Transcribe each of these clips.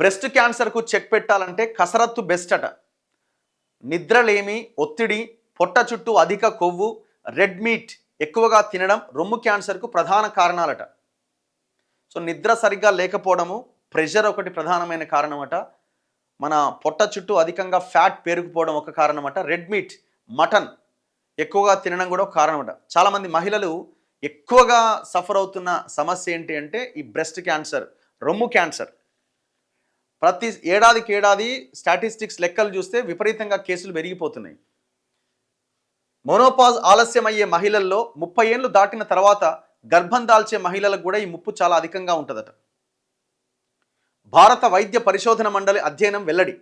Breast క్యాన్సర్కు check పెట్టాలంటే కసరత్తు best అట. నిద్రలేమి, ఒత్తిడి, పొట్ట చుట్టూ అధిక కొవ్వు, రెడ్ మీట్ ఎక్కువగా తినడం రొమ్ము క్యాన్సర్కు ప్రధాన కారణాలట. సో నిద్ర సరిగ్గా లేకపోవడము, ప్రెషర్ ఒకటి ప్రధానమైన కారణమట. మన పొట్ట చుట్టూ అధికంగా ఫ్యాట్ పేరుకుపోవడం ఒక కారణమట. రెడ్ మీట్, మటన్ ఎక్కువగా తినడం కూడా ఒక కారణమట. చాలామంది మహిళలు ఎక్కువగా సఫర్ అవుతున్న సమస్య ఏంటి అంటే ఈ బ్రెస్ట్ క్యాన్సర్, రొమ్ము క్యాన్సర్. ప్రతి ఏడాదికి ఏడాది స్టాటిస్టిక్స్ లెక్కలు చూస్తే విపరీతంగా కేసులు పెరిగిపోతున్నాయి. మోనోపాజ్ ఆలస్యమయ్యే మహిళల్లో 30 ఏళ్ళు దాటిన తర్వాత గర్భం దాల్చే మహిళలకు కూడా ఈ ముప్పు చాలా అధికంగా ఉంటుందట. భారత వైద్య పరిశోధన మండలి అధ్యయనం వెల్లడి.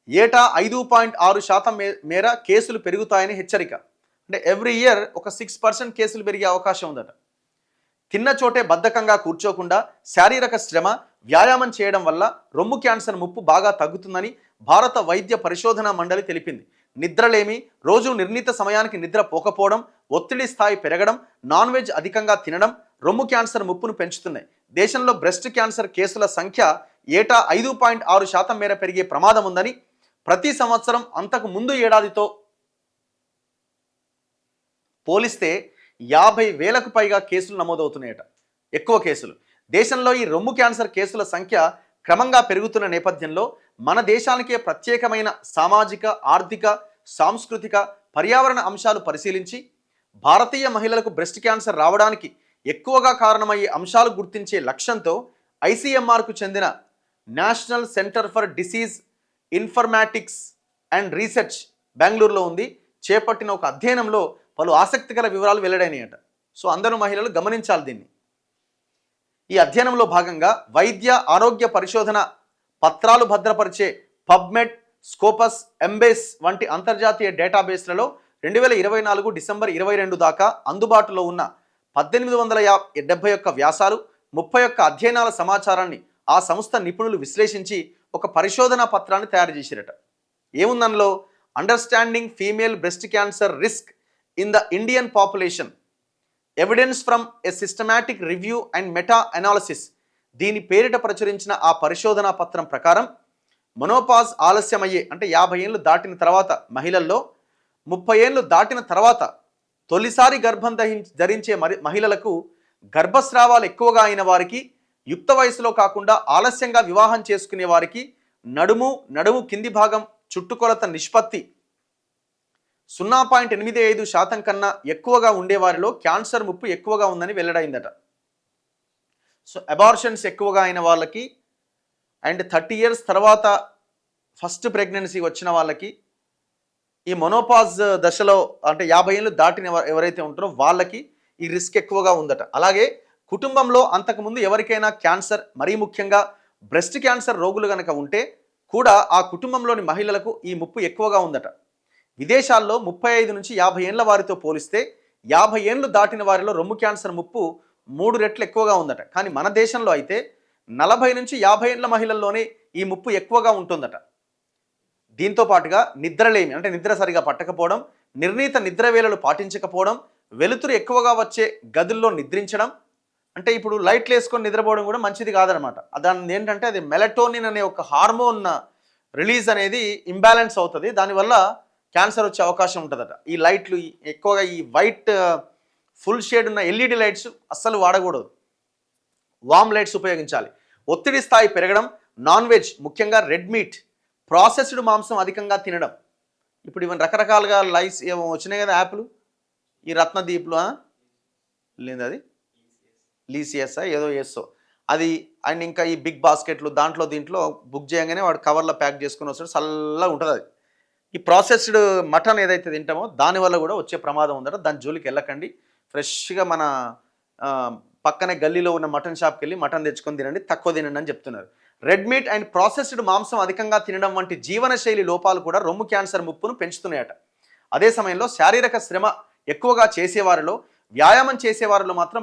ఏటా 5.6% మేర కేసులు పెరుగుతాయని హెచ్చరిక. అంటే ఎవ్రీ ఇయర్ ఒక 6% కేసులు పెరిగే అవకాశం ఉందట. తిన్న చోటే బద్ధకంగా కూర్చోకుండా శారీరక శ్రమ, వ్యాయామం చేయడం వల్ల రొమ్ము క్యాన్సర్ ముప్పు బాగా తగ్గుతుందని భారత వైద్య పరిశోధన మండలి తెలిపింది. నిద్రలేమి, రోజు నిర్ణీత సమయానికి నిద్ర పోకపోవడం, ఒత్తిడి స్థాయి పెరగడం, నాన్ వెజ్ అధికంగా తినడం రొమ్ము క్యాన్సర్ ముప్పును పెంచుతున్నాయి. దేశంలో బ్రెస్ట్ క్యాన్సర్ కేసుల సంఖ్య ఏటా 5.6% మేర పెరిగే ప్రమాదం ఉందని, ప్రతి సంవత్సరం అంతకు ముందు ఏడాదితో పోలిస్తే 50,000కు పైగా కేసులు నమోదవుతున్నాయట. ఎక్కువ కేసులు. దేశంలో ఈ రొమ్ము క్యాన్సర్ కేసుల సంఖ్య క్రమంగా పెరుగుతున్న నేపథ్యంలో మన దేశానికే ప్రత్యేకమైన సామాజిక, ఆర్థిక, సాంస్కృతిక, పర్యావరణ అంశాలు పరిశీలించి భారతీయ మహిళలకు బ్రెస్ట్ క్యాన్సర్ రావడానికి ఎక్కువగా కారణమయ్యే అంశాలు గుర్తించే లక్ష్యంతో ఐసీఎంఆర్కు చెందిన national centre for disease informatics and research బెంగళూరులో ఉంది చేపట్టిన ఒక అధ్యయనంలో పలు ఆసక్తికర వివరాలు వెల్లడైనాయట. సో అందరూ మహిళలు గమనించాలి దీన్ని. ఈ అధ్యయనంలో భాగంగా వైద్య ఆరోగ్య పరిశోధన పత్రాలు భద్రపరిచే పబ్మెడ్, స్కోపస్, ఎంబేస్ వంటి అంతర్జాతీయ డేటాబేస్లలో 2024 డిసెంబర్ 22 దాకా అందుబాటులో ఉన్న 1871 వ్యాసాలు, 31 అధ్యయనాల సమాచారాన్ని ఆ సంస్థ నిపుణులు విశ్లేషించి ఒక పరిశోధనా పత్రాన్ని తయారు చేసిరట. ఏముందనలో understanding female breast cancer risk in the Indian population, evidence from a systematic review and meta analysis. దీని పేరిట ప్రచురించిన ఆ పరిశోధనా పత్రం ప్రకారం మొనోపాజ్ ఆలస్యమయ్యే అంటే 50 ఏళ్ళు దాటిన తర్వాత మహిళల్లో, 30 ఏళ్ళు దాటిన తర్వాత తొలిసారి గర్భం ధరించే మహిళలకు, గర్భస్రావాలు ఎక్కువగా అయిన వారికి, యుక్త వయసులో కాకుండా ఆలస్యంగా వివాహం చేసుకునే వారికి, నడుము కింది భాగం చుట్టుకొలత నిష్పత్తి 0.85% కన్నా ఎక్కువగా ఉండేవారిలో క్యాన్సర్ ముప్పు ఎక్కువగా ఉందని వెల్లడైందట. సో అబార్షన్స్ ఎక్కువగా అయిన వాళ్ళకి అండ్ 30 ఇయర్స్ తర్వాత ఫస్ట్ ప్రెగ్నెన్సీ వచ్చిన వాళ్ళకి, ఈ మొనోపాజ్ దశలో అంటే 50 ఏళ్ళు దాటిన ఎవరైతే ఉంటారో వాళ్ళకి ఈ రిస్క్ ఎక్కువగా ఉందట. అలాగే కుటుంబంలో అంతకుముందు ఎవరికైనా క్యాన్సర్, మరీ ముఖ్యంగా బ్రెస్ట్ క్యాన్సర్ రోగులు కనుక ఉంటే కూడా ఆ కుటుంబంలోని మహిళలకు ఈ ముప్పు ఎక్కువగా ఉందట. విదేశాల్లో 35 నుంచి 50 ఏళ్ల వారితో పోలిస్తే 50 ఏళ్ళు దాటిన వారిలో రొమ్ము క్యాన్సర్ ముప్పు 3 రెట్లు ఎక్కువగా ఉందట. కానీ మన దేశంలో అయితే 40 నుంచి 50 ఏళ్ల మహిళల్లోనే ఈ ముప్పు ఎక్కువగా ఉంటుందట. దీంతో పాటుగా నిద్రలేమి అంటే నిద్ర సరిగా పట్టకపోవడం, నిర్ణీత నిద్ర వేళలు పాటించకపోవడం, వెలుతురు ఎక్కువగా వచ్చే గదుల్లో నిద్రించడం, అంటే ఇప్పుడు లైట్లు వేసుకొని నిద్రపోవడం కూడా మంచిది కాదనమాట. దాని ఏంటంటే అది మెలటోనిన్ అనే ఒక హార్మోన్ రిలీజ్ అనేది ఇంబ్యాలెన్స్ అవుతుంది. దానివల్ల క్యాన్సర్ వచ్చే అవకాశం ఉంటుందట. ఈ లైట్లు ఎక్కువగా ఈ వైట్ ఫుల్ షేడ్ ఉన్న ఎల్ఈడి లైట్స్ అస్సలు వాడకూడదు. వామ్ లైట్స్ ఉపయోగించాలి. ఒత్తిడి స్థాయి పెరగడం, నాన్ వెజ్ ముఖ్యంగా రెడ్ మీట్, ప్రాసెస్డ్ మాంసం అధికంగా తినడం. ఇప్పుడు ఇవన్నీ రకరకాలుగా లైట్స్ ఏమో వచ్చినాయి కదా యాప్లు, ఈ రత్నదీప్లు లేదు అది లీసియస్ ఏదో ఎస్ఓ అది, అండ్ ఇంకా ఈ బిగ్ బాస్కెట్లు దీంట్లో బుక్ చేయగానే వాడు కవర్లో ప్యాక్ చేసుకుని వస్తాడు, చల్లగా ఉంటుంది అది. ఈ ప్రాసెస్డ్ మటన్ ఏదైతే తింటామో దానివల్ల కూడా వచ్చే ప్రమాదం ఉందట. దాని జోలికి వెళ్ళకండి. ఫ్రెష్గా మన పక్కనే గల్లీలో ఉన్న మటన్ షాప్కి వెళ్ళి మటన్ తెచ్చుకొని తినండి, తక్కువ తినండి అని చెప్తున్నారు. రెడ్ మీట్ అండ్ ప్రాసెస్డ్ మాంసం అధికంగా తినడం వంటి జీవనశైలి లోపాలు కూడా రొమ్ము క్యాన్సర్ ముప్పును పెంచుతున్నాయట. అదే సమయంలో శారీరక శ్రమ ఎక్కువగా చేసేవారిలో, వ్యాయామం చేసేవారిలో మాత్రం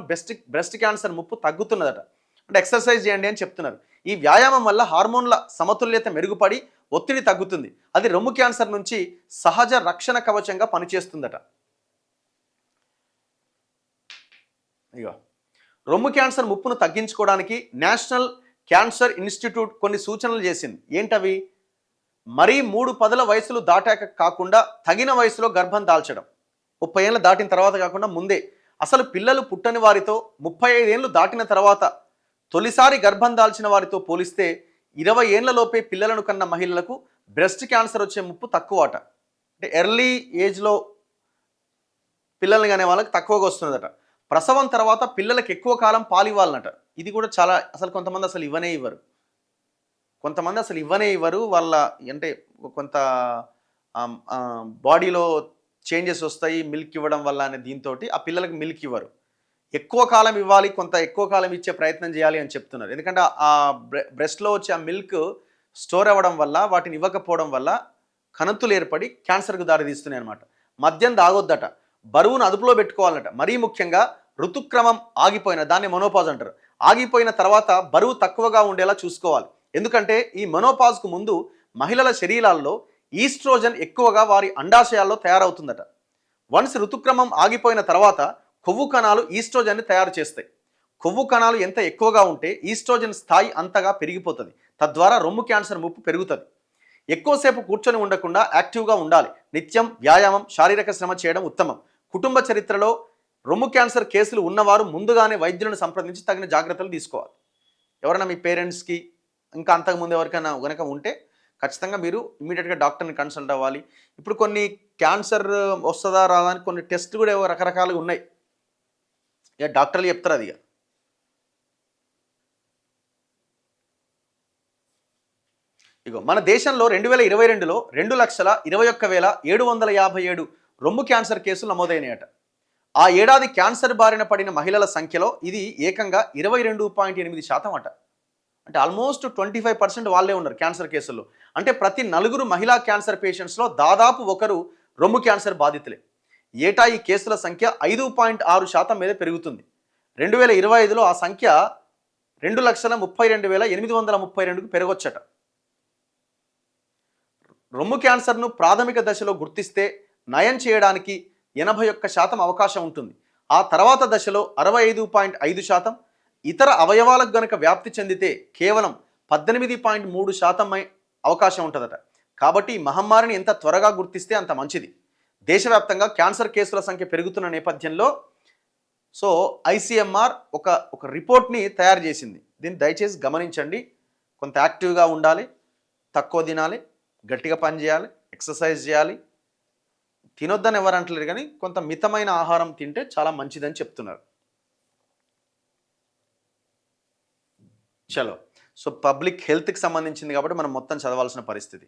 బ్రెస్ట్ క్యాన్సర్ ముప్పు తగ్గుతున్నదట. అంటే ఎక్సర్సైజ్ చేయండి అని చెప్తున్నారు. ఈ వ్యాయామం వల్ల హార్మోన్ల సమతుల్యత మెరుగుపడి ఒత్తిడి తగ్గుతుంది. అది రొమ్ము క్యాన్సర్ నుంచి సహజ రక్షణ కవచంగా పనిచేస్తుందట. ఇగో రొమ్ము క్యాన్సర్ ముప్పును తగ్గించుకోవడానికి నేషనల్ క్యాన్సర్ ఇన్స్టిట్యూట్ కొన్ని సూచనలు చేసింది. ఏంటవి? మరీ 3 పదుల వయసులు దాటాక కాకుండా తగిన వయసులో గర్భం దాల్చడం. 30 ఏళ్ళు దాటిన తర్వాత కాకుండా ముందే. అసలు పిల్లలు పుట్టని వారితో 35 ఏళ్ళు దాటిన తర్వాత తొలిసారి గర్భం దాల్చిన వారితో పోలిస్తే 20 ఏళ్లలోపే పిల్లలను కన్న మహిళలకు బ్రెస్ట్ క్యాన్సర్ వచ్చే ముప్పు తక్కువ అట. అంటే ఎర్లీ ఏజ్లో పిల్లల్ని కనే వాళ్ళకి తక్కువగా వస్తుందట. ప్రసవం తర్వాత పిల్లలకి ఎక్కువ కాలం పాలివ్వాలన్నట. ఇది కూడా చాలా, అసలు కొంతమంది అసలు ఇవ్వనే ఇవ్వరు. కొంతమంది అసలు ఇవ్వనే ఇవ్వరు. వాళ్ళ అంటే కొంత బాడీలో చేంజెస్ వస్తాయి మిల్క్ ఇవ్వడం వల్ల అనే దీంతో ఆ పిల్లలకి మిల్క్ ఇవ్వరు. ఎక్కువ కాలం ఇవ్వాలి, కొంత ఎక్కువ కాలం ఇచ్చే ప్రయత్నం చేయాలి అని చెప్తున్నారు. ఎందుకంటే ఆ బ్రెస్ట్లో వచ్చే ఆ మిల్క్ స్టోర్ అవ్వడం వల్ల, వాటిని ఇవ్వకపోవడం వల్ల కణంతులు ఏర్పడి క్యాన్సర్కు దారితీస్తున్నాయి అనమాట. మద్యం తాగొద్దట, బరువును అదుపులో పెట్టుకోవాలట. మరీ ముఖ్యంగా ఋతుక్రమం ఆగిపోయిన, దాన్ని మొనోపాజ్ అంటారు, ఆగిపోయిన తర్వాత బరువు తక్కువగా ఉండేలా చూసుకోవాలి. ఎందుకంటే ఈ మొనోపాజ్కు ముందు మహిళల శరీరాల్లో ఈస్ట్రోజన్ ఎక్కువగా వారి అండాశయాల్లో తయారవుతుందట. వన్స్ ఋతుక్రమం ఆగిపోయిన తర్వాత కొవ్వు కణాలు ఈస్ట్రోజన్ని తయారు చేస్తాయి. కొవ్వు కణాలు ఎంత ఎక్కువగా ఉంటే ఈస్ట్రోజన్ స్థాయి అంతగా పెరిగిపోతుంది. తద్వారా రొమ్ము క్యాన్సర్ ముప్పు పెరుగుతుంది. ఎక్కువసేపు కూర్చొని ఉండకుండా యాక్టివ్గా ఉండాలి. నిత్యం వ్యాయామం, శారీరక శ్రమ చేయడం ఉత్తమం. కుటుంబ చరిత్రలో రొమ్ము క్యాన్సర్ కేసులు ఉన్నవారు ముందుగానే వైద్యులను సంప్రదించి తగిన జాగ్రత్తలు తీసుకోవాలి. ఎవరైనా మీ పేరెంట్స్కి ఇంకా అంతకుముందు ఎవరికైనా కనుక ఉంటే ఖచ్చితంగా మీరు ఇమీడియట్గా డాక్టర్ని కన్సల్ట్ అవ్వాలి. ఇప్పుడు కొన్ని క్యాన్సర్ వస్తుందా రాదా అని కొన్ని టెస్ట్ కూడా ఏవో రకరకాలుగా ఉన్నాయి. ఇక డాక్టర్లు చెప్తారు అది. ఇగో మన దేశంలో 2022లో 2,21,757 రొమ్ము క్యాన్సర్ కేసులు నమోదైనాయట. ఆ ఏడాది క్యాన్సర్ బారిన పడిన మహిళల సంఖ్యలో ఇది ఏకంగా 22.8% అట. అంటే ఆల్మోస్ట్ 25% వాళ్ళే ఉన్నారు క్యాన్సర్ కేసుల్లో. అంటే ప్రతి 4 మహిళా క్యాన్సర్ పేషెంట్స్లో దాదాపు ఒకరు రొమ్ము క్యాన్సర్ బాధితులే. ఏటా ఈ కేసుల సంఖ్య 5.6% మీద పెరుగుతుంది. 2025లో ఆ సంఖ్య 2,32,832కు పెరగొచ్చట. రొమ్ము క్యాన్సర్ను ప్రాథమిక దశలో గుర్తిస్తే నయం చేయడానికి 81% అవకాశం ఉంటుంది. ఆ తర్వాత దశలో 65.5%, ఇతర అవయవాలకు గనక వ్యాప్తి చెందితే కేవలం 18.3% అవకాశం ఉంటుందట. కాబట్టి ఈ మహమ్మారిని ఎంత త్వరగా గుర్తిస్తే అంత మంచిది. దేశవ్యాప్తంగా క్యాన్సర్ కేసుల సంఖ్య పెరుగుతున్న నేపథ్యంలో ఐసీఎంఆర్ ఒక రిపోర్ట్ని తయారు చేసింది. దీన్ని దయచేసి గమనించండి. కొంత యాక్టివ్గా ఉండాలి, తక్కువ తినాలి, గట్టిగా పని చేయాలి, ఎక్సర్సైజ్ చేయాలి. తినొద్దని ఎవరు అంటలేరు, కానీ కొంత మితమైన ఆహారం తింటే చాలా మంచిదని చెప్తున్నారు. చలో, పబ్లిక్ హెల్త్కి సంబంధించింది కాబట్టి మనం మొత్తం చదవాల్సిన పరిస్థితి.